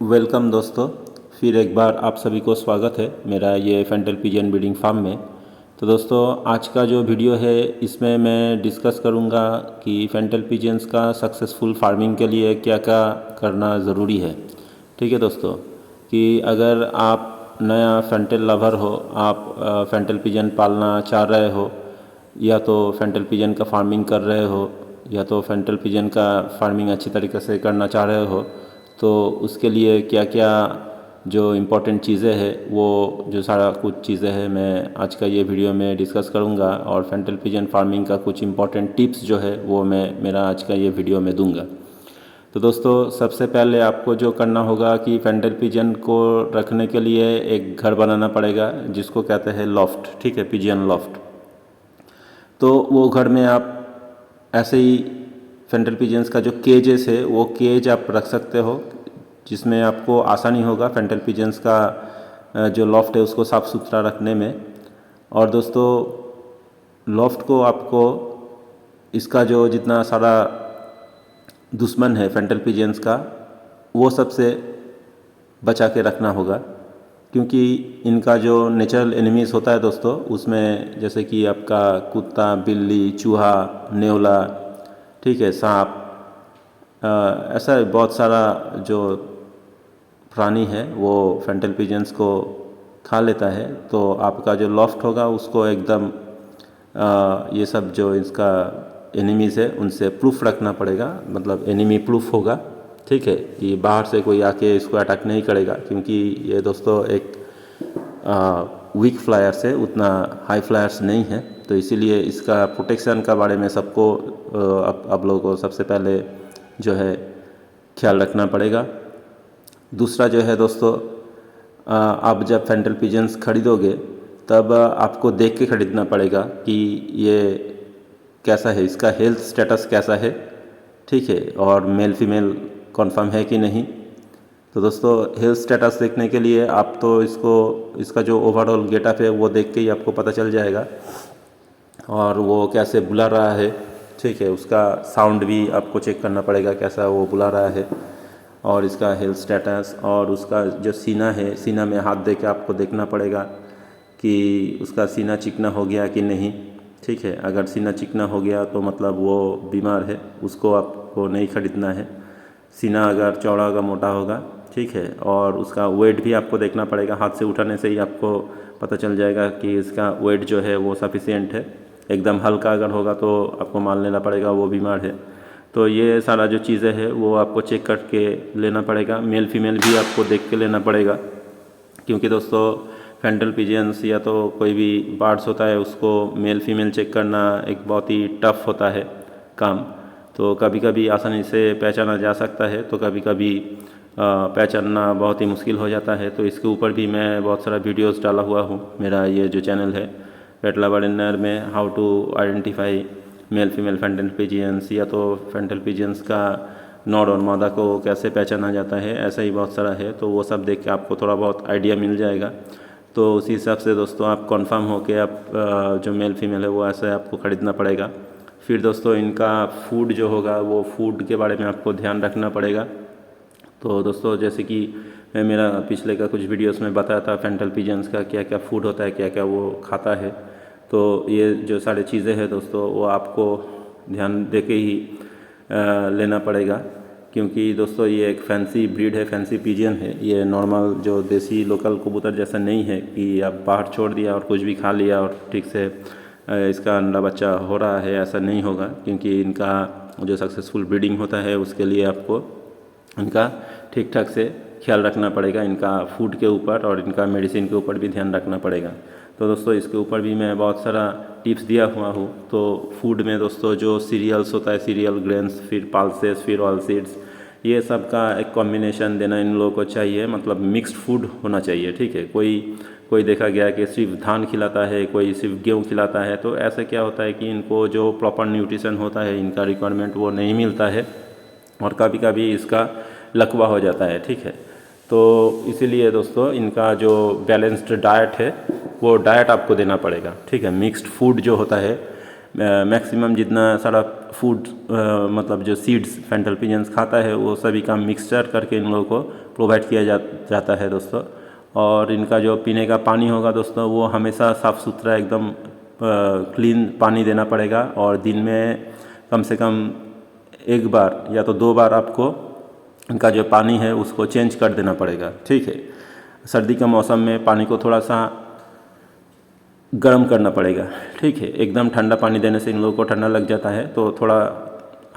Welcome दोस्तों, फिर एक बार आप सभी को स्वागत है मेरा ये फेंटल पिजन ब्रीडिंग फार्म में। तो दोस्तों, आज का जो वीडियो है इसमें मैं डिस्कस करूँगा कि फेंटल पिजन्स का सक्सेसफुल फार्मिंग के लिए क्या क्या करना ज़रूरी है। ठीक है दोस्तों, कि अगर आप नया फेंटल लवर हो, आप फेंटल पिजन पालना चाह रहे हो, या तो फेंटल पिजन का फार्मिंग कर रहे हो, या तो फेंटल पिजन का फार्मिंग अच्छी तरीके से करना चाह रहे हो, तो उसके लिए क्या क्या जो इम्पोर्टेंट चीज़ें हैं, वो जो सारा कुछ चीज़ें हैं मैं आज का ये वीडियो में डिस्कस करूँगा। और फेंटल पिजन फार्मिंग का कुछ इम्पोर्टेंट टिप्स जो है वो मैं मेरा आज का ये वीडियो में दूंगा। तो दोस्तों, सबसे पहले आपको जो करना होगा कि फेंटल पिजन को रखने के लिए एक घर बनाना पड़ेगा जिसको कहते हैं लॉफ्ट। ठीक है, पिजन लॉफ्ट। तो वो घर में आप ऐसे ही फेंटल पिजन्स का जो केजेस है वो केज आप रख सकते हो, जिसमें आपको आसानी होगा फेंटल पिजन्स का जो लॉफ्ट है उसको साफ़ सुथरा रखने में। और दोस्तों, लॉफ्ट को आपको इसका जो जितना सारा दुश्मन है फेंटल पिजन्स का, वो सबसे बचा के रखना होगा, क्योंकि इनका जो नेचुरल एनिमीज़ होता है दोस्तों, उसमें जैसे कि आपका कुत्ता, बिल्ली, चूहा, नेवला, ठीक है, सांप, ऐसा बहुत सारा जो प्राणी है वो फेंटल पिजन्स को खा लेता है। तो आपका जो लॉफ्ट होगा उसको एकदम ये सब जो इसका एनिमीज़ है उनसे प्रूफ रखना पड़ेगा, मतलब एनिमी प्रूफ होगा। ठीक है, कि बाहर से कोई आके इसको अटैक नहीं करेगा, क्योंकि ये दोस्तों एक वीक फ्लायर्स है, उतना हाई फ्लायर्स नहीं है। तो इसीलिए इसका प्रोटेक्शन का बारे में सबको आप लोगों को सबसे पहले जो है ख्याल रखना पड़ेगा। दूसरा जो है दोस्तों, आप जब फेंटल पिजन्स खरीदोगे तब आपको देख के ख़रीदना पड़ेगा कि ये कैसा है, इसका हेल्थ स्टेटस कैसा है। ठीक है, और मेल फीमेल कन्फर्म है कि नहीं। तो दोस्तों, हेल्थ स्टेटस देखने के लिए आप तो इसका जो ओवरऑल गेटअप है वो देख के ही आपको पता चल जाएगा, और वो कैसे बुला रहा है। ठीक है, उसका साउंड भी आपको चेक करना पड़ेगा कैसा वो बुला रहा है, और इसका हेल्थ स्टेटस, और उसका जो सीना है, सीना में हाथ दे के आपको देखना पड़ेगा कि उसका सीना चिकना हो गया कि नहीं। ठीक है, अगर सीना चिकना हो गया तो मतलब वो बीमार है, उसको आपको नहीं खरीदना है। सीना अगर चौड़ा होगा, मोटा होगा, ठीक है, और उसका वेट भी आपको देखना पड़ेगा। हाथ से उठाने से ही आपको पता चल जाएगा कि इसका वेट जो है वो सफिशिएंट है। एकदम हल्का अगर होगा तो आपको मान लेना पड़ेगा वो बीमार है। तो ये सारा जो चीज़ें हैं वो आपको चेक करके लेना पड़ेगा। मेल फीमेल भी आपको देख के लेना पड़ेगा, क्योंकि दोस्तों फेंटल पिजन्स या तो कोई भी बर्ड्स होता है उसको मेल फीमेल चेक करना एक बहुत ही टफ होता है काम। तो कभी कभी आसानी से पहचाना जा सकता है, तो कभी कभी पहचानना बहुत ही मुश्किल हो जाता है। तो इसके ऊपर भी मैं बहुत सारा वीडियोस डाला हुआ हूँ। मेरा ये जो चैनल है पेट लवर इनर में, how to identify male female fantail pigeons, या तो फेंटल पिजन्स का नॉड और मादा को कैसे पहचाना जाता है, ऐसा ही बहुत सारा है। तो वो सब देख के आपको थोड़ा बहुत आइडिया मिल जाएगा। तो उसी हिसाब से दोस्तों आप कंफर्म हो के आप जो मेल फीमेल है वो ऐसे आपको ख़रीदना पड़ेगा। फिर दोस्तों, इनका फूड जो होगा वो फूड के बारे में आपको ध्यान रखना पड़ेगा। तो दोस्तों, जैसे कि मैं मेरा पिछले का कुछ वीडियोस में बताया था फेंटल पिजन्स का क्या क्या फूड होता है, क्या क्या वो खाता है। तो ये जो सारी चीज़ें हैं दोस्तों वो आपको ध्यान दे के ही लेना पड़ेगा, क्योंकि दोस्तों ये एक फैंसी ब्रीड है, फैंसी पिजन है। ये नॉर्मल जो देसी लोकल कबूतर जैसा नहीं है कि आप बाहर छोड़ दिया और कुछ भी खा लिया और ठीक से इसका अंडा बच्चा हो रहा है, ऐसा नहीं होगा। क्योंकि इनका जो सक्सेसफुल ब्रीडिंग होता है उसके लिए आपको इनका ठीक ठाक से ख्याल रखना पड़ेगा, इनका फूड के ऊपर और इनका मेडिसिन के ऊपर भी ध्यान रखना पड़ेगा। तो दोस्तों, इसके ऊपर भी मैं बहुत सारा टिप्स दिया हुआ हूँ। तो फूड में दोस्तों जो सीरियल्स होता है, सीरियल ग्रेन्स, फिर पल्सेस, फिर ऑयल सीड्स, ये सब का एक कॉम्बिनेशन देना इन लोगों को चाहिए, मतलब मिक्स्ड फूड होना चाहिए। ठीक है, कोई देखा गया कि सिर्फ धान खिलाता है, कोई सिर्फ गेहूँ खिलाता है, तो ऐसे क्या होता है कि इनको जो प्रॉपर न्यूट्रिशन होता है, इनका रिक्वायरमेंट वो नहीं मिलता है, और कभी कभी इसका लकवा हो जाता है। ठीक है, तो इसीलिए दोस्तों इनका जो बैलेंस्ड डाइट है वो डाइट आपको देना पड़ेगा। ठीक है, मिक्स्ड फूड जो होता है मैक्सिमम जितना सारा फूड मतलब जो सीड्स फैंटल पिजन्स खाता है वो सभी का मिक्सचर करके इन लोगों को प्रोवाइड किया जाता है दोस्तों। और इनका जो पीने का पानी होगा दोस्तों वो हमेशा साफ़ सुथरा एकदम क्लीन पानी देना पड़ेगा, और दिन में कम से कम एक बार या तो 2 बार आपको इनका जो पानी है उसको चेंज कर देना पड़ेगा, ठीक है। सर्दी का मौसम में पानी को थोड़ा सा गर्म करना पड़ेगा, ठीक है। एकदम ठंडा पानी देने से इन लोगों को ठंडा लग जाता है, तो थोड़ा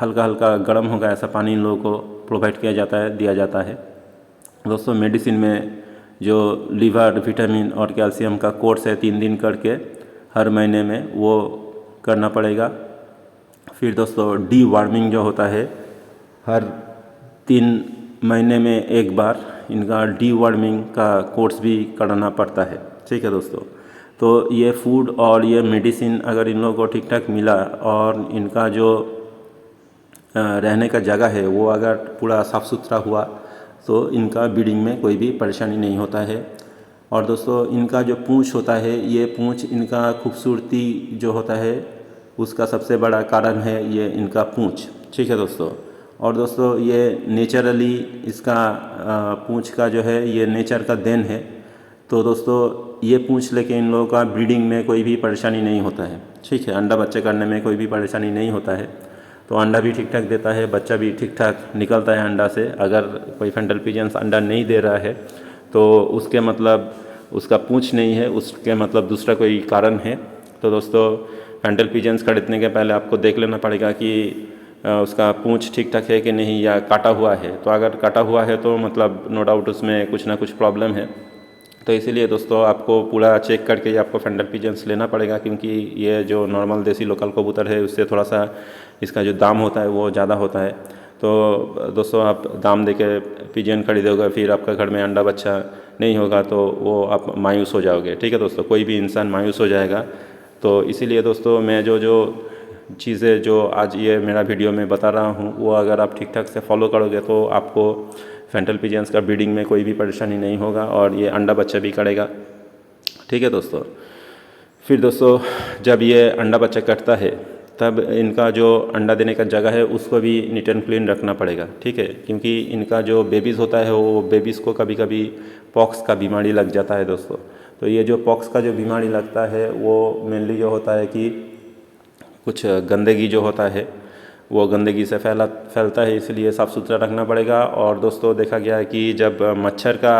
हल्का हल्का गर्म होगा ऐसा पानी इन लोगों को प्रोवाइड किया जाता है, दिया जाता है दोस्तों। मेडिसिन में जो लीवर विटामिन और कैल्शियम का कोर्स है 3 दिन करके हर महीने में वो करना पड़ेगा। फिर दोस्तों डी वार्मिंग जो होता है हर 3 महीने में एक बार इनका डी वार्मिंग का कोर्स भी कराना पड़ता है, ठीक है दोस्तों। तो ये फूड और ये मेडिसिन अगर इन लोगों को ठीक ठाक मिला और इनका जो रहने का जगह है वो अगर पूरा साफ़ सुथरा हुआ तो इनका ब्रीडिंग में कोई भी परेशानी नहीं होता है। और दोस्तों इनका जो पूँछ होता है, ये पूँछ इनका खूबसूरती जो होता है उसका सबसे बड़ा कारण है ये इनका पूँछ, ठीक है दोस्तों। और दोस्तों ये नेचुरली इसका पूँछ का जो है ये नेचर का देन है। तो दोस्तों ये पूँछ लेके इन लोगों का ब्रीडिंग में कोई भी परेशानी नहीं होता है, ठीक है। अंडा बच्चे करने में कोई भी परेशानी नहीं होता है, तो अंडा भी ठीक ठाक देता है, बच्चा भी ठीक ठाक निकलता है अंडा से। अगर कोई फैंटल पिजन्स अंडा नहीं दे रहा है तो उसके मतलब उसका पूँछ नहीं है, उसके मतलब दूसरा कोई कारण है। तो दोस्तों फैंटल पिजन्स खरीदने के पहले आपको देख लेना पड़ेगा कि उसका पूँछ ठीक ठाक है कि नहीं या काटा हुआ है। तो अगर काटा हुआ है तो मतलब नो डाउट उसमें कुछ ना कुछ प्रॉब्लम है। तो इसीलिए दोस्तों आपको पूरा चेक करके ही आपको फैंटल पिजन्स लेना पड़ेगा, क्योंकि ये जो नॉर्मल देसी लोकल कबूतर है उससे थोड़ा सा इसका जो दाम होता है वो ज़्यादा होता है। तो दोस्तों आप दाम देके पिजन खरीदोगे फिर आपका घर में अंडा बच्चा नहीं होगा तो वो आप मायूस हो जाओगे, ठीक है दोस्तों। कोई भी इंसान मायूस हो जाएगा। तो इसीलिए दोस्तों मैं जो चीज़ें जो आज ये मेरा वीडियो में बता रहा हूँ वो अगर आप ठीक ठाक से फॉलो करोगे तो आपको फैंटल पिजन्स का ब्रीडिंग में कोई भी परेशानी नहीं होगा और ये अंडा बच्चा भी करेगा, ठीक है दोस्तों। फिर दोस्तों जब ये अंडा बच्चा करता है तब इनका जो अंडा देने का जगह है उसको भी नीट एंड क्लीन रखना पड़ेगा, ठीक है। क्योंकि इनका जो बेबीज़ होता है वो बेबीज़ को कभी कभी पॉक्स का बीमारी लग जाता है दोस्तों। तो ये जो पॉक्स का जो बीमारी लगता है वो मेनली जो होता है कि कुछ गंदगी जो होता है वो गंदगी से फैलता है, इसलिए साफ़ सुथरा रखना पड़ेगा। और दोस्तों देखा गया है कि जब मच्छर का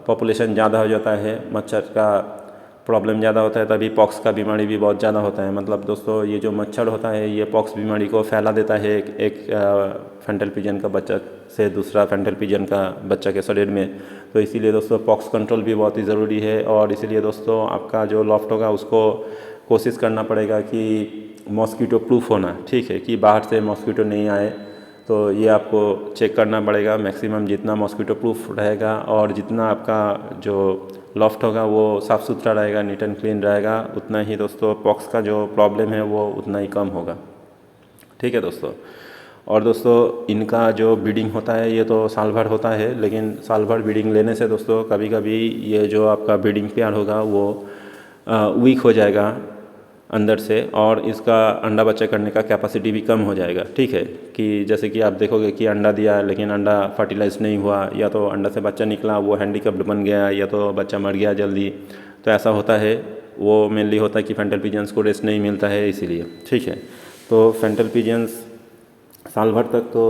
पॉपुलेशन ज़्यादा हो जाता है, मच्छर का प्रॉब्लम ज़्यादा होता है, तभी पॉक्स का बीमारी भी बहुत ज़्यादा होता है। मतलब दोस्तों ये जो मच्छर होता है ये पॉक्स बीमारी को फैला देता है एक फैंटल पिजन का बच्चा से दूसरा फैंटल पिजन का बच्चा के शरीर में। तो इसीलिए दोस्तों पॉक्स कंट्रोल भी बहुत ही ज़रूरी है। और इसीलिए दोस्तों आपका जो लॉफ्ट होगा उसको कोशिश करना पड़ेगा कि मॉस्किटो प्रूफ होना, ठीक है, कि बाहर से मॉस्किटो नहीं आए। तो ये आपको चेक करना पड़ेगा। मैक्सिमम जितना मॉस्किटो प्रूफ रहेगा और जितना आपका जो लॉफ्ट होगा वो साफ़ सुथरा रहेगा, नीट एंड क्लीन रहेगा, उतना ही दोस्तों पॉक्स का जो प्रॉब्लम है वो उतना ही कम होगा, ठीक है दोस्तों। और दोस्तों इनका जो ब्रीडिंग होता है ये तो साल भर होता है, लेकिन साल भर ब्रीडिंग लेने से दोस्तों कभी कभी ये जो आपका ब्रीडिंग पेयर होगा वो वीक हो जाएगा अंदर से, और इसका अंडा बच्चा करने का कैपेसिटी भी कम हो जाएगा, ठीक है। कि जैसे कि आप देखोगे कि अंडा दिया लेकिन अंडा फर्टिलाइज नहीं हुआ, या तो अंडा से बच्चा निकला वो हैंडीकैप्ड बन गया, या तो बच्चा मर गया जल्दी। तो ऐसा होता है, वो मेनली होता है कि फैंटल पिजन्स को रेस्ट नहीं मिलता है इसीलिए, ठीक है। तो फैंटल पिजन्स साल भर तक तो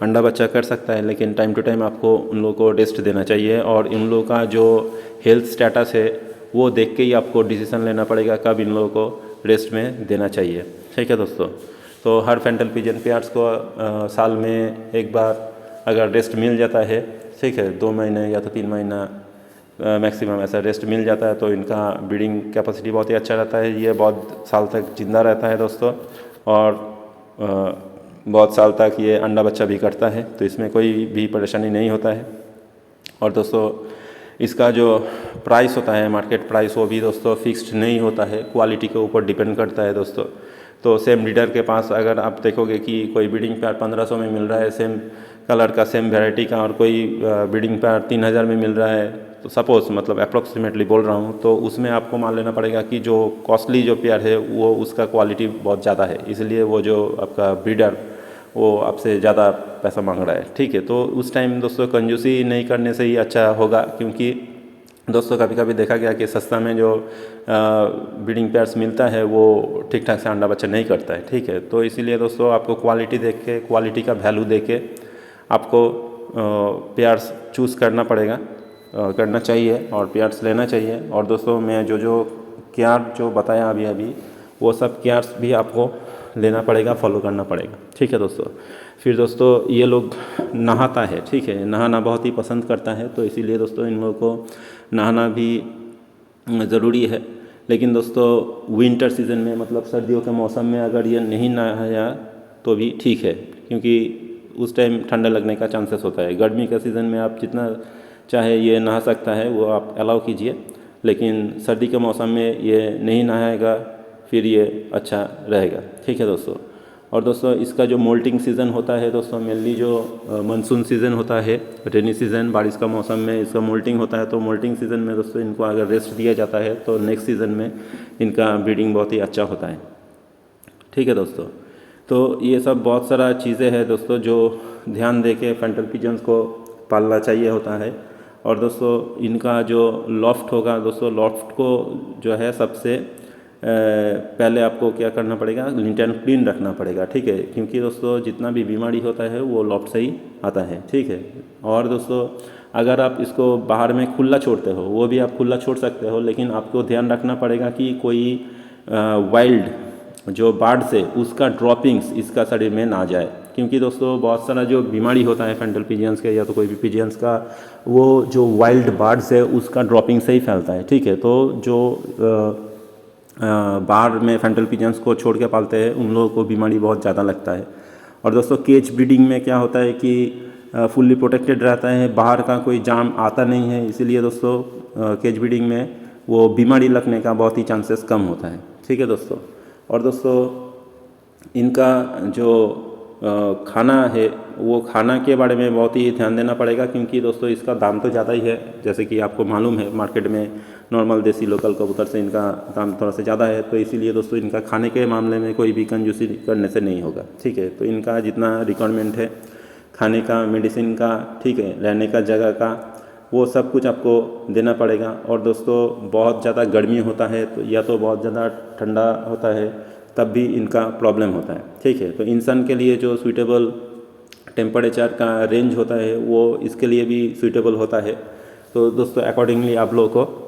अंडा बच्चा कर सकता है, लेकिन टाइम टू टाइम आपको उन लोगों को रेस्ट देना चाहिए। और इन लोगों का जो हेल्थ स्टेटस है वो देख के ही आपको डिसीजन लेना पड़ेगा कब इन लोगों को रेस्ट में देना चाहिए, ठीक है दोस्तों। तो हर फैंटल पिजन पेयर्स को साल में एक बार अगर रेस्ट मिल जाता है, ठीक है, 2 महीने या तो 3 महीना मैक्सिमम ऐसा रेस्ट मिल जाता है तो इनका ब्रीडिंग कैपेसिटी बहुत ही अच्छा रहता है। ये बहुत साल तक जिंदा रहता है दोस्तों, और बहुत साल तक ये अंडा बच्चा भी करता है, तो इसमें कोई भी परेशानी नहीं होता है। और दोस्तों इसका जो प्राइस होता है मार्केट प्राइस वो भी दोस्तों फिक्स्ड नहीं होता है, क्वालिटी के ऊपर डिपेंड करता है दोस्तों। तो सेम ब्रीडर के पास अगर आप देखोगे कि कोई ब्रीडिंग पेयर 1500 में मिल रहा है सेम कलर का सेम वैरायटी का, और कोई ब्रीडिंग पेयर 3000 में मिल रहा है, सपोज़ मतलब अप्रॉक्सीमेटली बोल रहा हूँ, तो उसमें आपको मान लेना पड़ेगा कि जो कॉस्टली जो पेयर है वो उसका क्वालिटी बहुत ज़्यादा है, इसलिए वो जो आपका ब्रीडर वो आपसे ज़्यादा पैसा मांग रहा है। ठीक है, तो उस टाइम दोस्तों कंजूसी नहीं करने से ही अच्छा होगा, क्योंकि दोस्तों कभी कभी देखा गया कि सस्ता में जो ब्रीडिंग पेयर्स मिलता है वो ठीक ठाक से अंडा बच्चा नहीं करता है। ठीक है, तो इसीलिए दोस्तों आपको क्वालिटी देख के, क्वालिटी का वैल्यू दे के आपको पेयर्स चूज़ करना पड़ेगा, करना चाहिए और पेयर्स लेना चाहिए। और दोस्तों मैं जो केयर जो बताया अभी अभी वो सब केयर्स भी आपको लेना पड़ेगा, फॉलो करना पड़ेगा। ठीक है दोस्तों, फिर दोस्तों ये लोग नहाता है, ठीक है, नहाना बहुत ही पसंद करता है, तो इसीलिए दोस्तों इन लोगों को नहाना भी ज़रूरी है। लेकिन दोस्तों विंटर सीज़न में मतलब सर्दियों के मौसम में अगर ये नहीं नहाया तो भी ठीक है, क्योंकि उस टाइम ठंडा लगने का चांसेस होता है। गर्मी के सीज़न में आप जितना चाहे ये नहा सकता है वो आप अलाउ कीजिए, लेकिन सर्दी के मौसम में ये नहीं नहाएगा फिर ये अच्छा रहेगा। ठीक है दोस्तों, और दोस्तों इसका जो मोल्टिंग सीज़न होता है दोस्तों, मेनली जो मानसून सीज़न होता है, रेनी सीज़न, बारिश का मौसम में इसका मोल्टिंग होता है, तो मोल्टिंग सीज़न में दोस्तों इनको अगर रेस्ट दिया जाता है तो नेक्स्ट सीज़न में इनका ब्रीडिंग बहुत ही अच्छा होता है। ठीक है दोस्तों, तो ये सब बहुत सारा चीज़ें हैं दोस्तों जो ध्यान दे के फैंटल पिजन्स को पालना चाहिए होता है। और दोस्तों इनका जो लॉफ्ट होगा दोस्तों, लॉफ्ट को जो है सबसे पहले आपको क्या करना पड़ेगा, नीट एंड क्लीन रखना पड़ेगा। ठीक है, क्योंकि दोस्तों जितना भी बीमारी होता है वो लॉफ्ट से ही आता है। ठीक है, और दोस्तों अगर आप इसको बाहर में खुला छोड़ते हो, वो भी आप खुला छोड़ सकते हो, लेकिन आपको ध्यान रखना पड़ेगा कि कोई वाइल्ड जो बर्ड से उसका ड्रॉपिंग्स इसका शरीर में ना जाए, क्योंकि दोस्तों बहुत सारा जो बीमारी होता है फैंटल पिजियंस के या तो कोई भी पिजियंस का, वो जो वाइल्ड बर्ड से उसका ड्रॉपिंग से ही फैलता है। ठीक है, तो जो बाहर में फैंटल पिजन्स को छोड़ के पालते हैं उन लोगों को बीमारी बहुत ज़्यादा लगता है। और दोस्तों केज ब्रीडिंग में क्या होता है कि फुल्ली प्रोटेक्टेड रहता है, बाहर का कोई जाम आता नहीं है, इसीलिए दोस्तों केज ब्रीडिंग में वो बीमारी लगने का बहुत ही चांसेस कम होता है। ठीक है दोस्तों, और दोस्तों इनका जो खाना है वो खाना के बारे में बहुत ही ध्यान देना पड़ेगा, क्योंकि दोस्तों इसका दाम तो ज़्यादा ही है, जैसे कि आपको मालूम है मार्केट में नॉर्मल देसी लोकल कबूतर से इनका दाम थोड़ा सा ज़्यादा है, तो इसीलिए दोस्तों इनका खाने के मामले में कोई भी कंजूसी करने से नहीं होगा। ठीक है, तो इनका जितना रिक्वायरमेंट है खाने का, मेडिसिन का, ठीक है, रहने का जगह का, वो सब कुछ आपको देना पड़ेगा। और दोस्तों बहुत ज़्यादा गर्मी होता है तो या तो बहुत ज़्यादा ठंडा होता है तब भी इनका प्रॉब्लम होता है। ठीक है, तो इंसान के लिए जो सूटेबल टेम्परेचर का रेंज होता है वो इसके लिए भी सूटेबल होता है। तो दोस्तों अकॉर्डिंगली आप लोगों को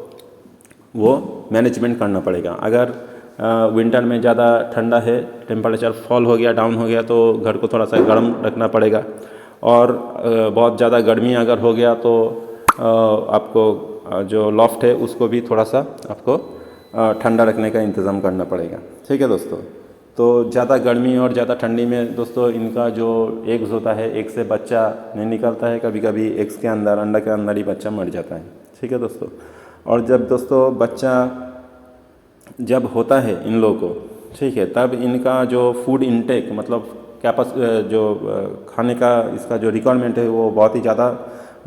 वो मैनेजमेंट करना पड़ेगा। अगर विंटर में ज़्यादा ठंडा है, टेम्परेचर फॉल हो गया, डाउन हो गया, तो घर को थोड़ा सा गर्म रखना पड़ेगा। और बहुत ज़्यादा गर्मी अगर हो गया तो आपको जो लॉफ्ट है उसको भी थोड़ा सा आपको ठंडा रखने का इंतज़ाम करना पड़ेगा। ठीक है दोस्तों, तो ज़्यादा गर्मी और ज़्यादा ठंडी में दोस्तों इनका जो एग्स होता है, एग से बच्चा नहीं निकलता है, कभी कभी एग्स के अंदर, अंडा के अंदर ही बच्चा मर जाता है। ठीक है दोस्तों, और जब दोस्तों बच्चा जब होता है इन लोगों को, ठीक है, तब इनका जो फूड इनटेक मतलब जो खाने का इसका जो रिक्वायरमेंट है वो बहुत ही ज़्यादा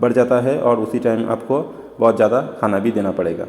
बढ़ जाता है, और उसी टाइम आपको बहुत ज़्यादा खाना भी देना पड़ेगा।